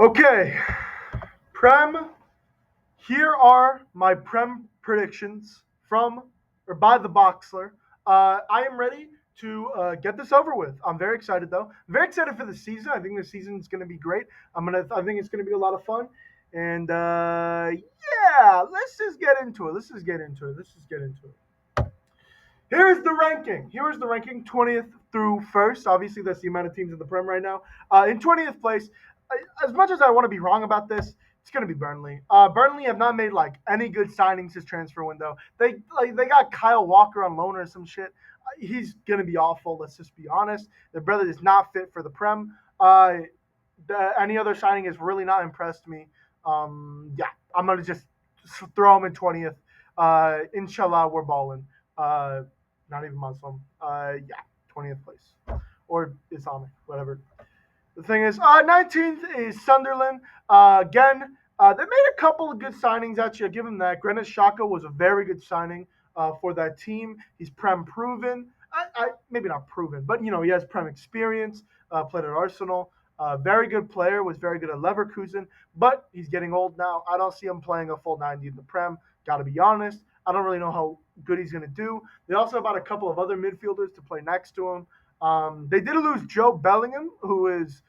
Okay, Prem. Here are my Prem predictions from or by the Boxler. I am ready to get this over with. I'm very excited though. I'm very excited for the season. I think the season is going to be great. I think it's going to be a lot of fun. And yeah, let's just get into it. Here's the ranking. Here's the ranking 20th through 1st. Obviously, that's the amount of teams in the Prem right now. In 20th place, as much as I want to be wrong about this, it's going to be Burnley. Burnley have not made like any good signings this transfer window. They got Kyle Walker on loan or some shit. He's going to be awful. Let's just be honest. Their brother is not fit for the Prem. Any other signing has really not impressed me. Yeah, I'm going to just throw him in 20th. Inshallah, we're balling. Uh, Not even Muslim. Yeah, 20th place. Or Islamic, whatever. The thing is, 19th is Sunderland. They made a couple of good signings, actually. I give them that. Granit Xhaka was a very good signing for that team. He's Prem proven. Maybe not proven, but, he has Prem experience, played at Arsenal. Very good player, was very good at Leverkusen, but he's getting old now. I don't see him playing a full 90 in the Prem. Got to be honest. I don't really know how good he's going to do. They also bought a couple of other midfielders to play next to him. They did lose Joe Bellingham, who was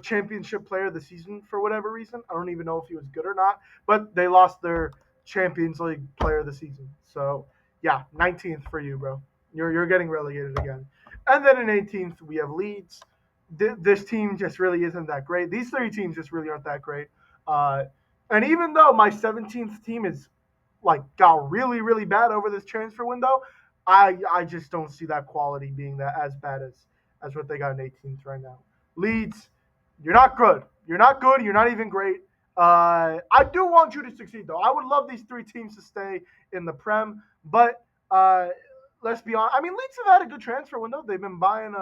championship player of the season for whatever reason. I don't even know if he was good or not, but they lost their Champions League player of the season. So yeah, 19th for you, bro. You're getting relegated again. And then in 18th we have Leeds. This team just really isn't that great. These three teams just really aren't that great. Uh, and even though my 17th team is like got really really bad over this transfer window, I just don't see that quality being that as bad as what they got in 18th right now. Leeds, you're not good. You're not good. You're not even great. I do want you to succeed though. I would love these three teams to stay in the Prem, but let's be honest. I mean, Leeds have had a good transfer window. They've been buying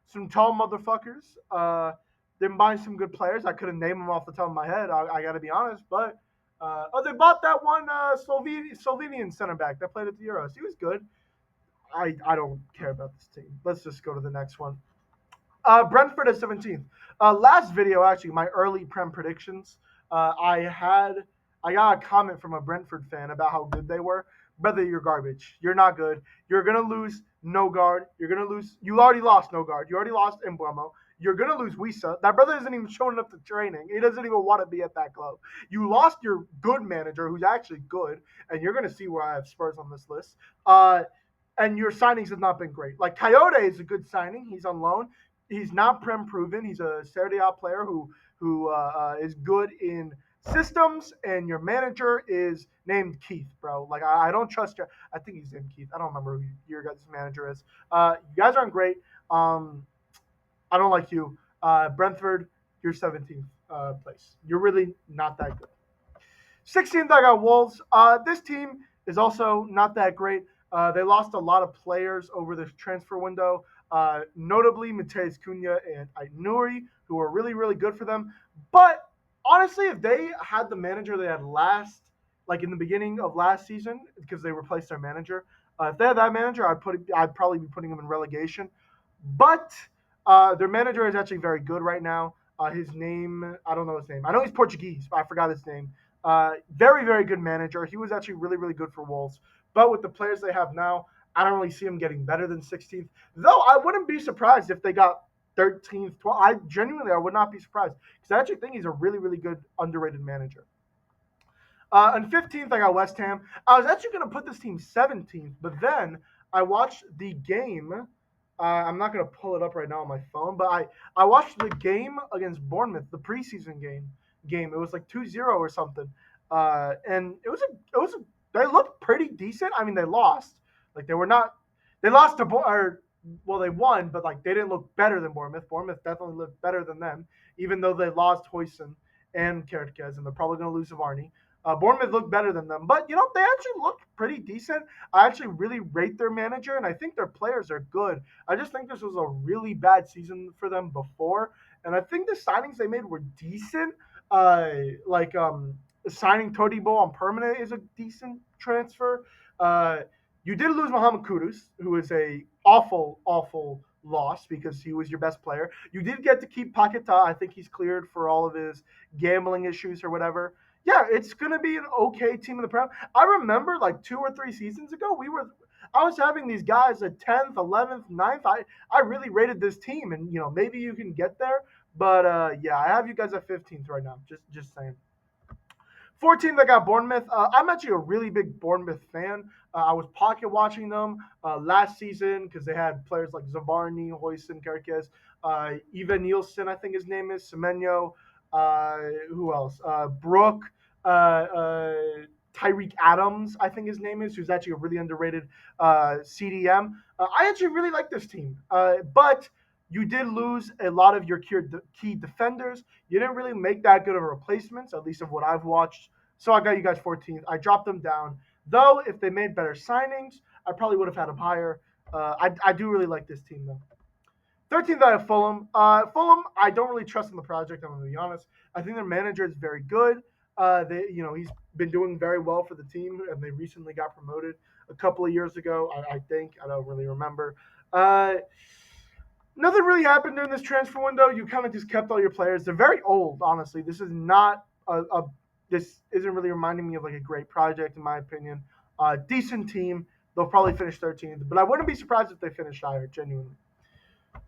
some tall motherfuckers. They've been buying some good players. I couldn't name them off the top of my head. I got to be honest, but they bought that one Slovenian center back that played at the Euros. He was good. I don't care about this team. Let's just go to the next one. Brentford at 17th. Last video, actually, my early Prem predictions. I got a comment from a Brentford fan about how good they were. Brother, you're garbage. You're not good. You're gonna lose no guard. You're gonna lose. You already lost no guard. You already lost Embuemo. You're gonna lose Wisa. That brother isn't even showing up to training. He doesn't even want to be at that club. You lost your good manager, who's actually good, and you're gonna see where I have Spurs on this list. And your signings have not been great. Like Coyote is a good signing. He's on loan. He's not Prem proven. He's a Serie A player who is good in systems, and your manager is named Keith, bro. Like I don't trust you. I think he's named Keith. I don't remember who your guys' manager is. You guys aren't great. I don't like you. Brentford, you're 17th place. You're really not that good. 16th, I got Wolves. This team is also not that great. They lost a lot of players over the transfer window, notably Mateus Cunha and Ainuri, who were really, really good for them. But honestly, if they had the manager they had like in the beginning of last season, because they replaced their manager, if they had that manager, I'd probably be putting them in relegation. But their manager is actually very good right now. His name, I don't know his name. I know he's Portuguese, but I forgot his name. Very, very good manager. He was actually really, really good for Wolves. But with the players they have now, I don't really see him getting better than 16th. Though I wouldn't be surprised if they got 13th, 12th. I would not be surprised because I actually think he's a really, really good underrated manager. On 15th, I got West Ham. I was actually going to put this team 17th, but then I watched the game. I'm not going to pull it up right now on my phone, but I watched the game against Bournemouth, the preseason game. It was like 2-0 or something. And they looked pretty decent. I mean, they lost. Like they lost to they won, but like they didn't look better than Bournemouth. Bournemouth definitely looked better than them, even though they lost Hoyson and Kertkez, and they're probably going to lose Varney. Bournemouth looked better than them, but they actually looked pretty decent. I actually really rate their manager, and I think their players are good. I just think this was a really bad season for them before, and I think the signings they made were decent. Signing Todibo on permanent is a decent transfer. You did lose Mohamed Kudus, who is a awful, awful lost because he was your best player. You did get to keep Paqueta. I think he's cleared for all of his gambling issues or whatever. Yeah, it's gonna be an okay team in the Prem. I remember like 2 or 3 seasons ago, I was having these guys at 10th, 11th, ninth. I really rated this team, and maybe you can get there. But yeah, I have you guys at 15th right now. Just saying. 14th, I got Bournemouth. I'm actually a really big Bournemouth fan. I was pocket watching them last season because they had players like Zavarni, Hoyson, Kerkez, Ivan Nielsen, I think his name is, Semenyo, who else? Brooke, Tyreek Adams, I think his name is, who's actually a really underrated CDM. I actually really like this team, but you did lose a lot of your key defenders. You didn't really make that good of a replacements, at least of what I've watched. So I got you guys 14th. I dropped them down. Though, if they made better signings, I probably would have had them higher. I do really like this team, though. 13th, I have Fulham. Fulham, I don't really trust in the project. I'm going to be honest. I think their manager is very good. He's been doing very well for the team, and they recently got promoted a couple of years ago. I think I don't really remember. Nothing really happened during this transfer window. You kind of just kept all your players. They're very old, honestly. This is not this isn't really reminding me of like a great project in my opinion. Decent team. They'll probably finish 13th, but I wouldn't be surprised if they finish higher, genuinely.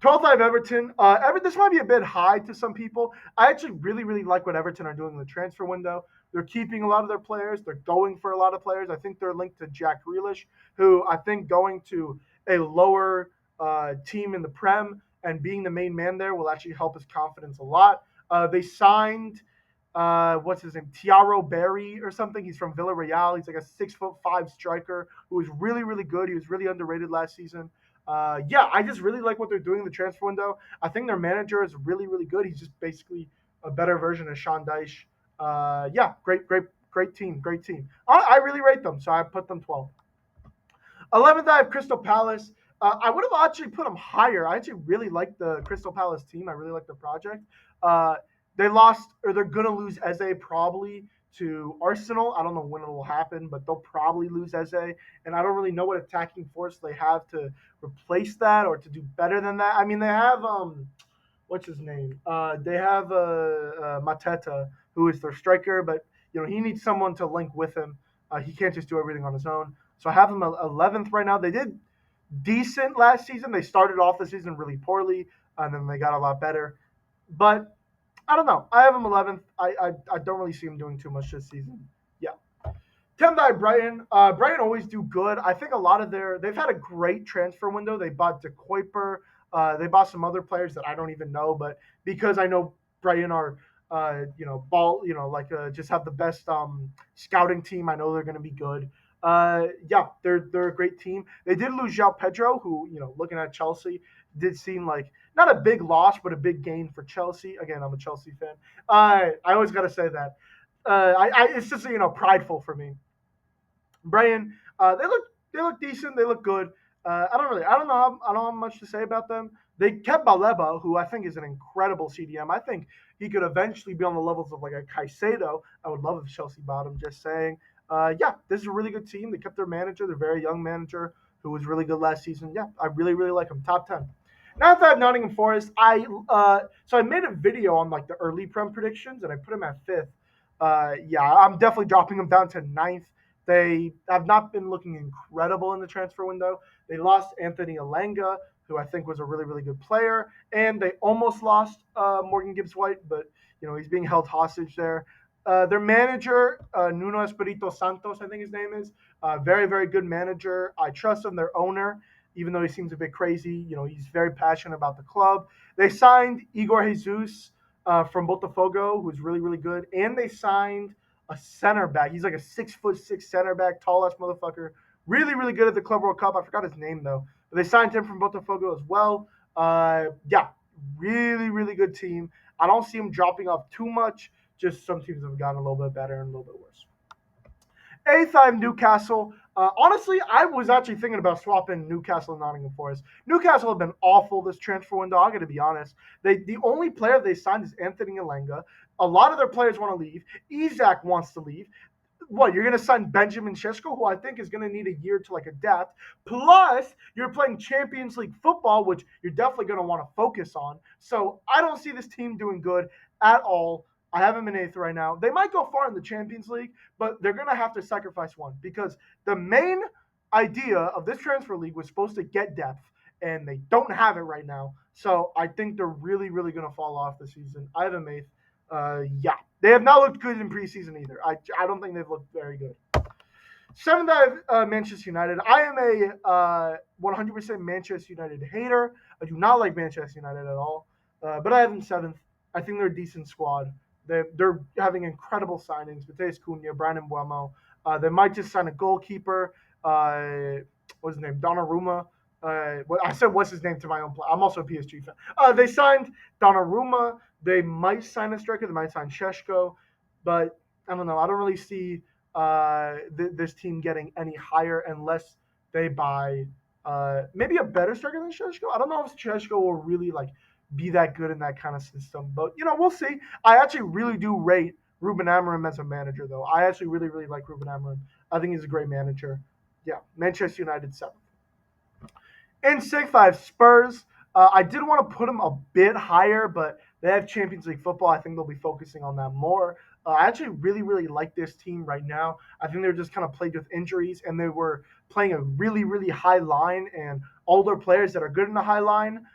12th, I have Everton. This might be a bit high to some people. I actually really, really like what Everton are doing in the transfer window. They're keeping a lot of their players. They're going for a lot of players. I think they're linked to Jack Grealish, who I think going to a lower team in the Prem and being the main man there will actually help his confidence a lot. They signed, what's his name, Tiaro Berry or something. He's from Villarreal. He's like a 6'5" striker who was really, really good. He was really underrated last season. Yeah, I just really like what they're doing in the transfer window. I think their manager is really, really good. He's just basically a better version of Sean Dyche. Yeah, great team, great team. I really rate them, so I put them 12. 11th, I have Crystal Palace. I would have actually put them higher. I actually really like the Crystal Palace team. I really like the project. They lost, or they're going to lose Eze probably to Arsenal. I don't know when it will happen, but they'll probably lose Eze. And I don't really know what attacking force they have to replace that or to do better than that. I mean, they have, what's his name? They have Mateta, who is their striker, but, he needs someone to link with him. He can't just do everything on his own. So I have them 11th right now. They did decent last season. They started off the season really poorly, and then they got a lot better. But I don't know. I have them 11th. I don't really see them doing too much this season. Yeah. 10th, I have Brighton. Brighton always do good. I think a lot of they've had a great transfer window. They bought De Kuiper. They bought some other players that I don't even know, but because I know Brighton are just have the best scouting team. I know they're going to be good. Yeah, they're a great team. They did lose João Pedro, who, looking at Chelsea, did seem like not a big loss, but a big gain for Chelsea. Again, I'm a Chelsea fan. I always got to say that. It's just prideful for me. Brian, they look decent. They look good. I don't have much to say about them. They kept Baleba, who I think is an incredible CDM. I think he could eventually be on the levels of like a Caicedo. I would love if Chelsea bought him. Just saying. Yeah, this is a really good team. They kept their manager, their very young manager, who was really good last season. Yeah, I really, really like him. Top 10. Now that I have Nottingham Forest, I made a video on like the early Prem predictions, and I put them at 5th. Yeah, I'm definitely dropping them down to 9th. They have not been looking incredible in the transfer window. They lost Anthony Alanga, who I think was a really, really good player, and they almost lost Morgan Gibbs-White, but he's being held hostage there. Their manager, Nuno Espirito Santos, I think his name is, very, very good manager. I trust him. Their owner, even though he seems a bit crazy, he's very passionate about the club. They signed Igor Jesus from Botafogo, who's really, really good, and they signed a center back. He's like a 6'6" center back, tall ass motherfucker. Really, really good at the Club World Cup. I forgot his name though. But they signed him from Botafogo as well. Yeah, really, really good team. I don't see him dropping off too much. Just some teams have gotten a little bit better and a little bit worse. 8th, I have Newcastle. Honestly, I was actually thinking about swapping Newcastle and Nottingham Forest. Newcastle have been awful this transfer window. I'm going to be honest. The only player they signed is Anthony Alanga. A lot of their players want to leave. Isak wants to leave. what, you're going to sign Benjamin Sesko, who I think is going to need a year to like adapt. Plus, you're playing Champions League football, which you're definitely going to want to focus on. So I don't see this team doing good at all. I have them in eighth right now. They might go far in the Champions League, but they're going to have to sacrifice one because the main idea of this transfer league was supposed to get depth, and they don't have it right now. So I think they're really, really going to fall off this season. I have them eighth. Yeah, they have not looked good in preseason either. I don't think they've looked very good. Seventh, I have Manchester United. I am a 100% Manchester United hater. I do not like Manchester United at all. But I have them seventh. I think they're a decent squad. They're having incredible signings. Matheus Cunha, Brandon Buemo. They might just sign a goalkeeper. What's his name? Donnarumma. I said what's his name to my own play. I'm also a PSG fan. They signed Donnarumma. They might sign a striker. They might sign Sheshko. But I don't know. I don't really see this team getting any higher unless they buy maybe a better striker than Sheshko. I don't know if Sheshko will really like be that good in that kind of system, but we'll see. I actually really do rate Ruben Amorim as a manager, though. I actually really, really like Ruben Amorim. I think he's a great manager. Yeah, Manchester United seventh. In sixth, I have Spurs. I did want to put them a bit higher, but they have Champions League football. I think they'll be focusing on that more. I actually really, really like this team right now. I think they're just kind of plagued with injuries, and they were playing a really, really high line, and all their players that are good in the high line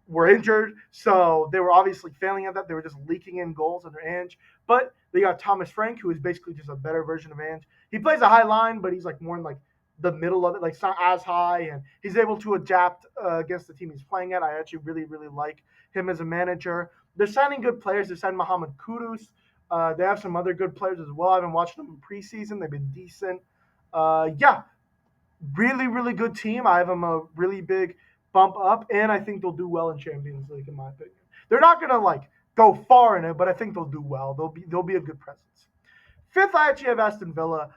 were injured. So they were obviously failing at that. They were just leaking in goals under Ange. But they got Thomas Frank, who is basically just a better version of Ange. He plays a high line, but he's like more in like the middle of it, like it's not as high, and he's able to adapt against the team he's playing at. I actually really, really like him as a manager. They're signing good players. They signed Mohamed Kudus. They have some other good players as well. I've been watching them in preseason. They've been decent. Yeah, really, really good team. I have them a really big bump up, and I think they'll do well in Champions League, in my opinion. They're not gonna like go far in it, but I think they'll do well. They'll be a good presence. Fifth, I actually have Aston Villa.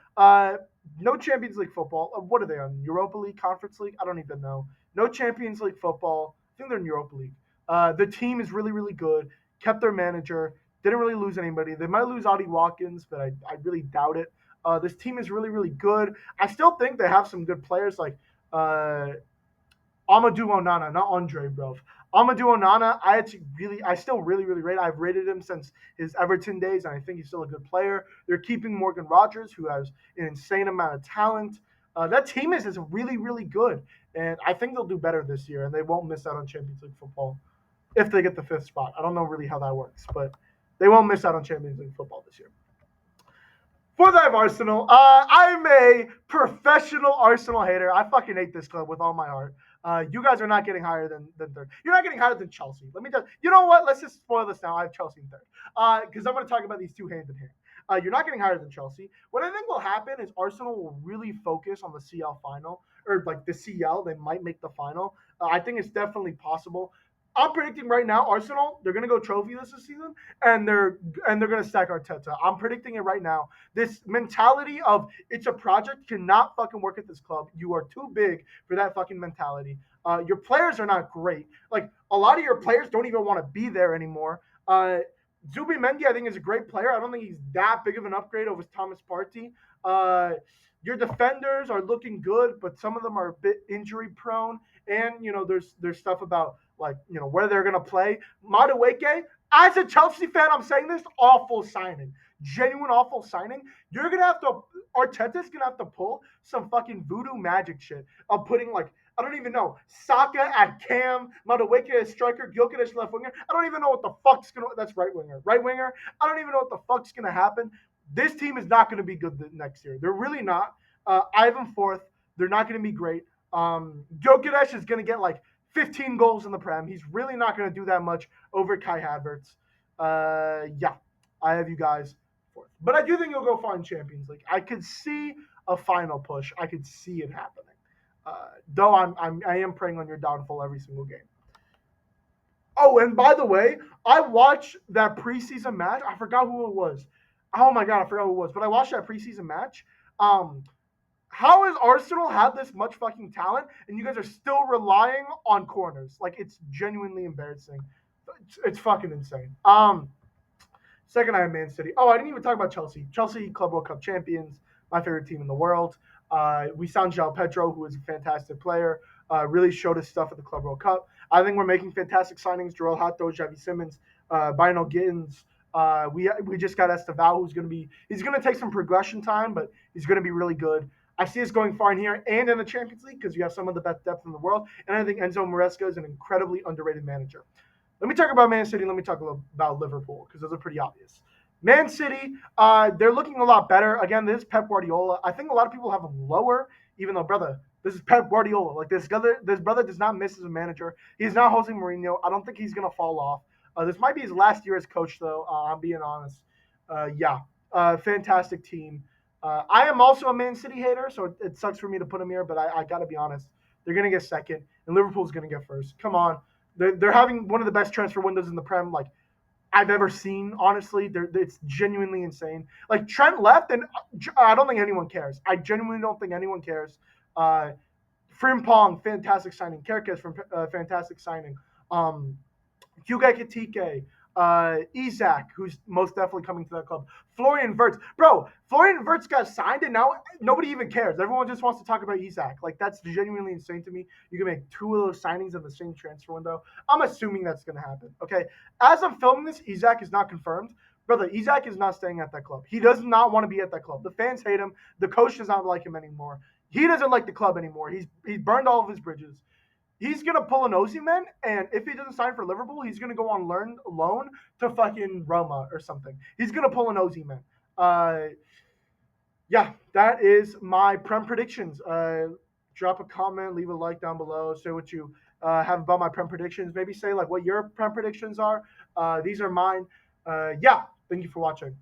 No Champions League football. What are they on? Europa League, Conference League? I don't even know. No Champions League football. I think they're in Europa League. The team is really, really good. Kept their manager. Didn't really lose anybody. They might lose Audie Watkins, but I really doubt it. This team is really, really good. I still think they have some good players like Amadou Onana, not Andre, bro. Amadou Onana, I still really, really rate. I've rated him since his Everton days, and I think he's still a good player. They're keeping Morgan Rogers, who has an insane amount of talent. That team is really, really good, and I think they'll do better this year, and they won't miss out on Champions League football if they get the fifth spot. I don't know really how that works, but they won't miss out on Champions League football this year. Fourth, I have Arsenal. I'm a professional Arsenal hater. I fucking hate this club with all my heart. You guys are not getting higher than third. You're not getting higher than Chelsea. Let me tell you. You know what? Let's just spoil this now. I have Chelsea in third. Because I'm going to talk about these two hand in hand. You're not getting higher than Chelsea. What I think will happen is Arsenal will really focus on the CL final, or like the CL. They might make the final. I think it's definitely possible. I'm predicting right now, Arsenal, they're gonna go trophy this season, and they're gonna stack Arteta. I'm predicting it right now. This mentality of it's a project cannot fucking work at this club. You are too big for that fucking mentality. Your players are not great. Like a lot of your players don't even want to be there anymore. Zubimendi, I think, is a great player. I don't think he's that big of an upgrade over Thomas Partey. Your defenders are looking good, but some of them are a bit injury prone. And there's stuff about where they're gonna play. Madueke, as a Chelsea fan, I'm saying this, awful signing. Genuine awful signing. Arteta's gonna have to pull some fucking voodoo magic shit of putting I don't even know. Saka at cam, Madueke as striker, Gyökeres left winger. I don't even know what the fuck's that's right winger. Right winger. I don't even know what the fuck's gonna happen. This team is not gonna be good next year. They're really not. I have them fourth. They're not gonna be great. Gyökeres is gonna get 15 goals in the Prem. He's really not going to do that much over Kai Havertz. Yeah, I have you guys fourth. But I do think he'll go far in Champions League. I could see a final push. I could see it happening. Though I am preying on your downfall every single game. Oh, and by the way, I watched that preseason match. I forgot who it was. Oh my god, I forgot who it was. But I watched that preseason match. How has Arsenal had this much fucking talent and you guys are still relying on corners? It's genuinely embarrassing. It's fucking insane. Second, I have Man City. Oh, I didn't even talk about Chelsea. Chelsea Club World Cup champions. my favorite team in the world. We signed João Pedro, who is a fantastic player. Really showed us stuff at the Club World Cup. I think we're making fantastic signings. Joel Hato, Javi Simmons, Bino Gittins. We just got Esteval, who's going to be he's going to take some progression time, but he's going to be really good. I see us going far in here and in the Champions League because you have some of the best depth in the world. And I think Enzo Maresca is an incredibly underrated manager. Let me talk about Man City. Let me talk about Liverpool because those are pretty obvious. Man City, they're looking a lot better. Again, this is Pep Guardiola. I think a lot of people have him lower, even though, brother, this is Pep Guardiola. Like this brother does not miss as a manager. He's not Jose Mourinho. I don't think he's gonna fall off. This might be his last year as coach, though. I'm being honest. Yeah, fantastic team. I am also a Man City hater, so it sucks for me to put them here, but I got to be honest. They're going to get second, and Liverpool's going to get first. Come on. They're having one of the best transfer windows in the Prem like I've ever seen, honestly. It's genuinely insane. Like, Trent left, and I don't think anyone cares. I genuinely don't think anyone cares. Frimpong, fantastic signing. Kerkez, fantastic signing. Hugo Ekitike, Isak, who's most definitely coming to that club. Florian Wirtz. Bro, Florian Wirtz got signed, and now nobody even cares. Everyone just wants to talk about Isak. Like, that's genuinely insane to me. You can make two of those signings in the same transfer window. I'm assuming that's going to happen, okay? As I'm filming this, Isak is not confirmed. Brother, Isak is not staying at that club. He does not want to be at that club. The fans hate him. The coach does not like him anymore. He doesn't like the club anymore. He's burned all of his bridges. He's gonna pull an Osimhen, and if he doesn't sign for Liverpool, he's gonna go on loan to fucking Roma or something. He's gonna pull an Osimhen. Yeah, that is my Prem predictions. Drop a comment, leave a like down below, say what you have about my Prem predictions. Maybe say like what your Prem predictions are. These are mine. Yeah, thank you for watching.